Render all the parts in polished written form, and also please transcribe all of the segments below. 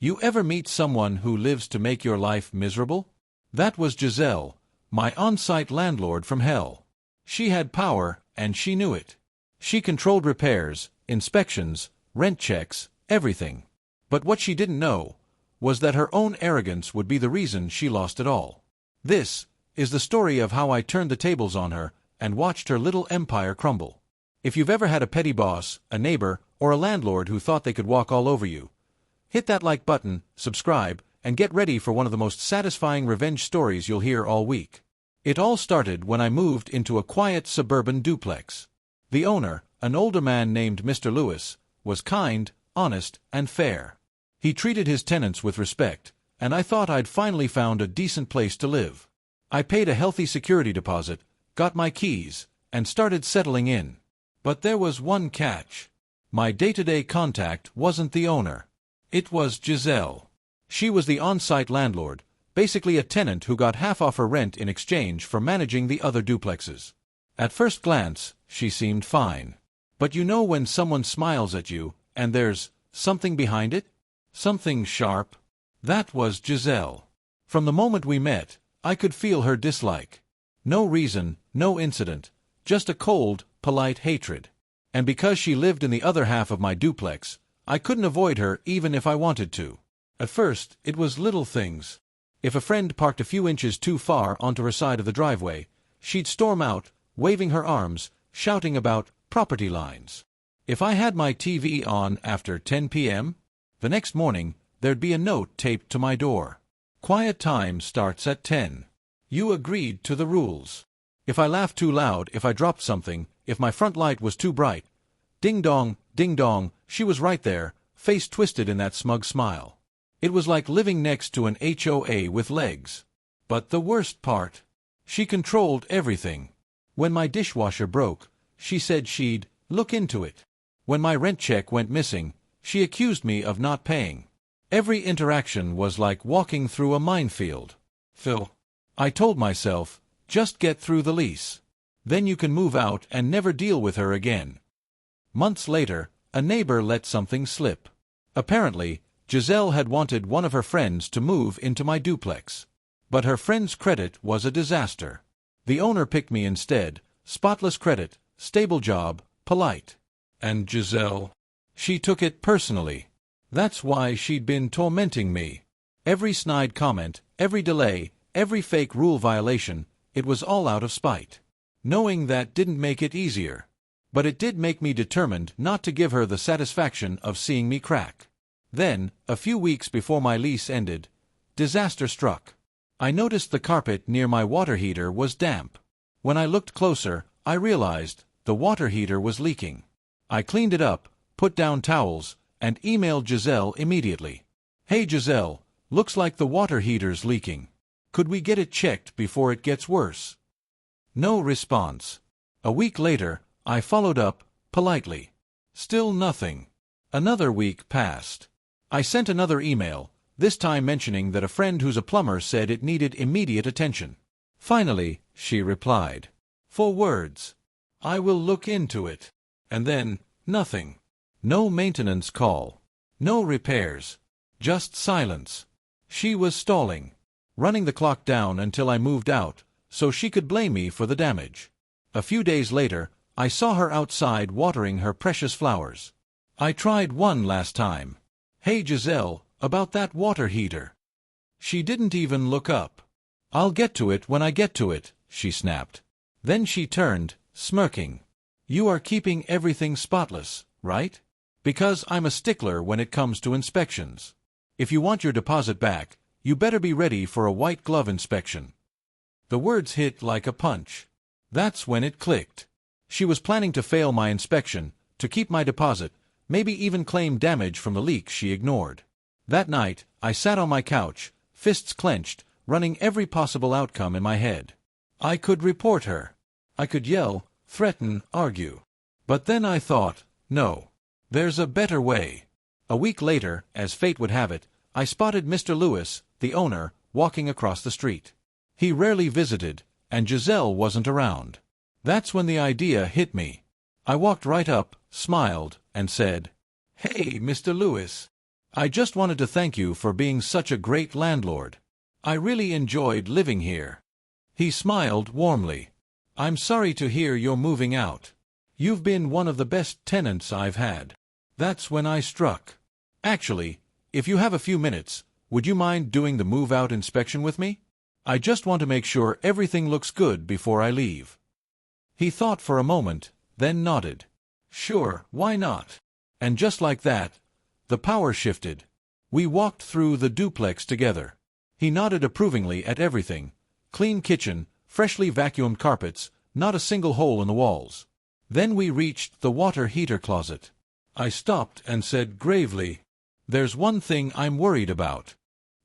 You ever meet someone who lives to make your life miserable? That was Giselle, my on-site landlord from hell. She had power, and she knew it. She controlled repairs, inspections, rent checks, everything. But what she didn't know was that her own arrogance would be the reason she lost it all. This is the story of how I turned the tables on her and watched her little empire crumble. If you've ever had a petty boss, a neighbor, or a landlord who thought they could walk all over you, hit that like button, subscribe, and get ready for one of the most satisfying revenge stories you'll hear all week. It all started when I moved into a quiet suburban duplex. The owner, an older man named Mr. Lewis, was kind, honest, and fair. He treated his tenants with respect, and I thought I'd finally found a decent place to live. I paid a healthy security deposit, got my keys, and started settling in. But there was one catch. My day-to-day contact wasn't the owner. It was Giselle. She was the on-site landlord, basically a tenant who got half off her rent in exchange for managing the other duplexes. At first glance, she seemed fine. But you know when someone smiles at you, and there's something behind it? Something sharp? That was Giselle. From the moment we met, I could feel her dislike. No reason, no incident, just a cold, polite hatred. And because she lived in the other half of my duplex, I couldn't avoid her even if I wanted to. At first, it was little things. If a friend parked a few inches too far onto her side of the driveway, she'd storm out, waving her arms, shouting about property lines. If I had my TV on after 10 p.m., the next morning, there'd be a note taped to my door. Quiet time starts at 10. You agreed to the rules. If I laughed too loud, if I dropped something, if my front light was too bright, ding dong, she was right there, face twisted in that smug smile. It was like living next to an HOA with legs. But the worst part, she controlled everything. When my dishwasher broke, she said she'd look into it. When my rent check went missing, she accused me of not paying. Every interaction was like walking through a minefield. Phil, I told myself, just get through the lease. Then you can move out and never deal with her again. Months later, a neighbor let something slip. Apparently, Giselle had wanted one of her friends to move into my duplex. But her friend's credit was a disaster. The owner picked me instead, spotless credit, stable job, polite. And Giselle? She took it personally. That's why she'd been tormenting me. Every snide comment, every delay, every fake rule violation, it was all out of spite. Knowing that didn't make it easier. But it did make me determined not to give her the satisfaction of seeing me crack. Then, a few weeks before my lease ended, disaster struck. I noticed the carpet near my water heater was damp. When I looked closer, I realized the water heater was leaking. I cleaned it up, put down towels, and emailed Giselle immediately. Hey Giselle, looks like the water heater's leaking. Could we get it checked before it gets worse? No response. A week later, I followed up, politely. Still nothing. Another week passed. I sent another email, this time mentioning that a friend who's a plumber said it needed immediate attention. Finally, she replied. 4 words. I will look into it. And then, nothing. No maintenance call. No repairs. Just silence. She was stalling. Running the clock down until I moved out, so she could blame me for the damage. A few days later, I saw her outside watering her precious flowers. I tried one last time. Hey Giselle, about that water heater. She didn't even look up. I'll get to it when I get to it, she snapped. Then she turned, smirking. You are keeping everything spotless, right? Because I'm a stickler when it comes to inspections. If you want your deposit back, you better be ready for a white glove inspection. The words hit like a punch. That's when it clicked. She was planning to fail my inspection, to keep my deposit, maybe even claim damage from the leak she ignored. That night, I sat on my couch, fists clenched, running every possible outcome in my head. I could report her. I could yell, threaten, argue. But then I thought, no. There's a better way. A week later, as fate would have it, I spotted Mr. Lewis, the owner, walking across the street. He rarely visited, and Giselle wasn't around. That's when the idea hit me. I walked right up, smiled, and said, Hey, Mr. Lewis. I just wanted to thank you for being such a great landlord. I really enjoyed living here." He smiled warmly. "I'm sorry to hear you're moving out. You've been one of the best tenants I've had." That's when I struck. "Actually, if you have a few minutes, would you mind doing the move-out inspection with me? I just want to make sure everything looks good before I leave." He thought for a moment, then nodded. "Sure, why not?" And just like that, the power shifted. We walked through the duplex together. He nodded approvingly at everything. Clean kitchen, freshly vacuumed carpets, not a single hole in the walls. Then we reached the water heater closet. I stopped and said gravely, "There's one thing I'm worried about."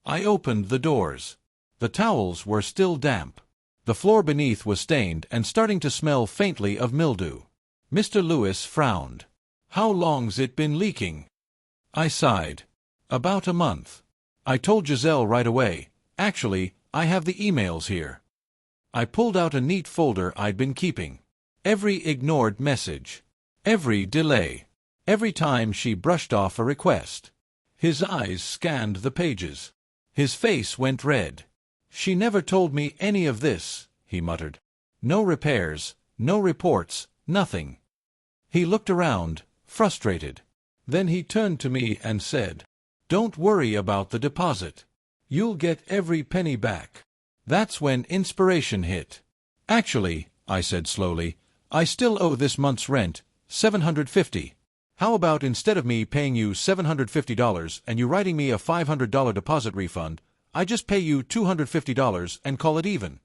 I opened the doors. The towels were still damp. The floor beneath was stained and starting to smell faintly of mildew. Mr. Lewis frowned. "How long's it been leaking?" I sighed. "About a month." I told Giselle right away. "Actually, I have the emails here." I pulled out a neat folder I'd been keeping. Every ignored message. Every delay. Every time she brushed off a request. His eyes scanned the pages. His face went red. "She never told me any of this," he muttered. "No repairs, no reports, nothing." He looked around, frustrated. Then he turned to me and said, "Don't worry about the deposit. You'll get every penny back." That's when inspiration hit. "Actually," I said slowly, "I still owe this month's rent, $750. How about instead of me paying you $750 and you writing me a $500 deposit refund, I just pay you $250 and call it even?"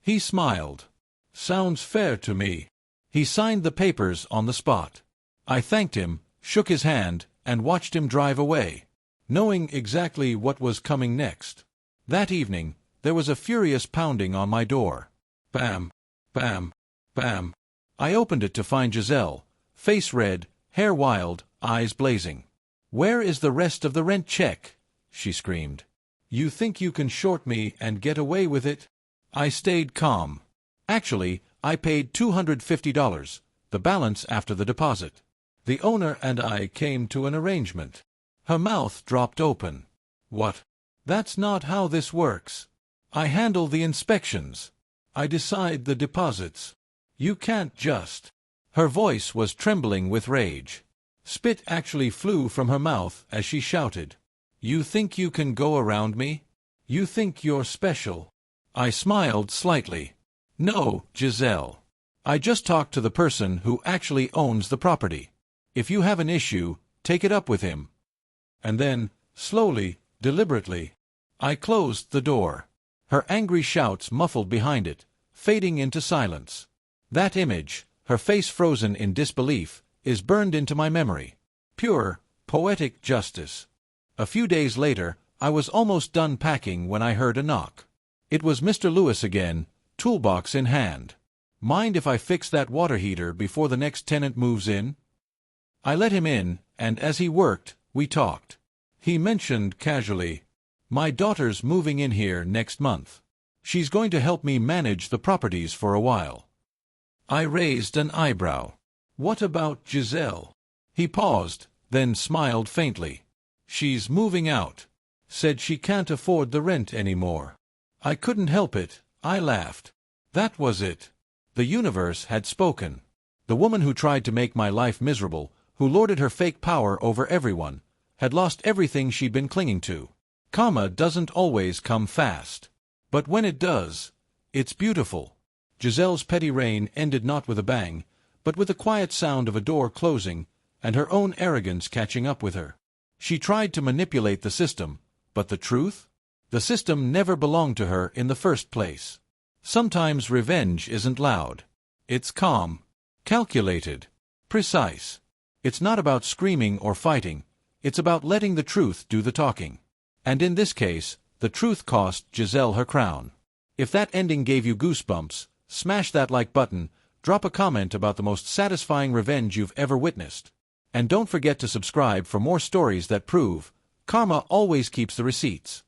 He smiled. "Sounds fair to me." He signed the papers on the spot. I thanked him, shook his hand, and watched him drive away, knowing exactly what was coming next. That evening, there was a furious pounding on my door. Bam, bam, bam. I opened it to find Giselle, face red, hair wild, eyes blazing. "Where is the rest of the rent check?" she screamed. "You think you can short me and get away with it?" I stayed calm. "Actually, I paid $250, the balance after the deposit. The owner and I came to an arrangement." Her mouth dropped open. "What? That's not how this works. I handle the inspections. I decide the deposits. You can't just—" Her voice was trembling with rage. Spit actually flew from her mouth as she shouted, "You think you can go around me? You think you're special?" I smiled slightly. "No, Giselle. I just talked to the person who actually owns the property. If you have an issue, take it up with him." And then, slowly, deliberately, I closed the door. Her angry shouts muffled behind it, fading into silence. That image, her face frozen in disbelief, is burned into my memory. Pure, poetic justice. A few days later, I was almost done packing when I heard a knock. It was Mr. Lewis again, toolbox in hand. "Mind if I fix that water heater before the next tenant moves in?" I let him in, and as he worked, we talked. He mentioned casually, "My daughter's moving in here next month. She's going to help me manage the properties for a while." I raised an eyebrow. "What about Giselle?" He paused, then smiled faintly. "She's moving out. Said she can't afford the rent anymore." I couldn't help it. I laughed. That was it. The universe had spoken. The woman who tried to make my life miserable, who lorded her fake power over everyone, had lost everything she'd been clinging to. Karma doesn't always come fast. But when it does, it's beautiful. Giselle's petty reign ended not with a bang, but with the quiet sound of a door closing and her own arrogance catching up with her. She tried to manipulate the system, but the truth? The system never belonged to her in the first place. Sometimes revenge isn't loud. It's calm, calculated, precise. It's not about screaming or fighting. It's about letting the truth do the talking. And in this case, the truth cost Giselle her crown. If that ending gave you goosebumps, smash that like button, drop a comment about the most satisfying revenge you've ever witnessed. And don't forget to subscribe for more stories that prove karma always keeps the receipts.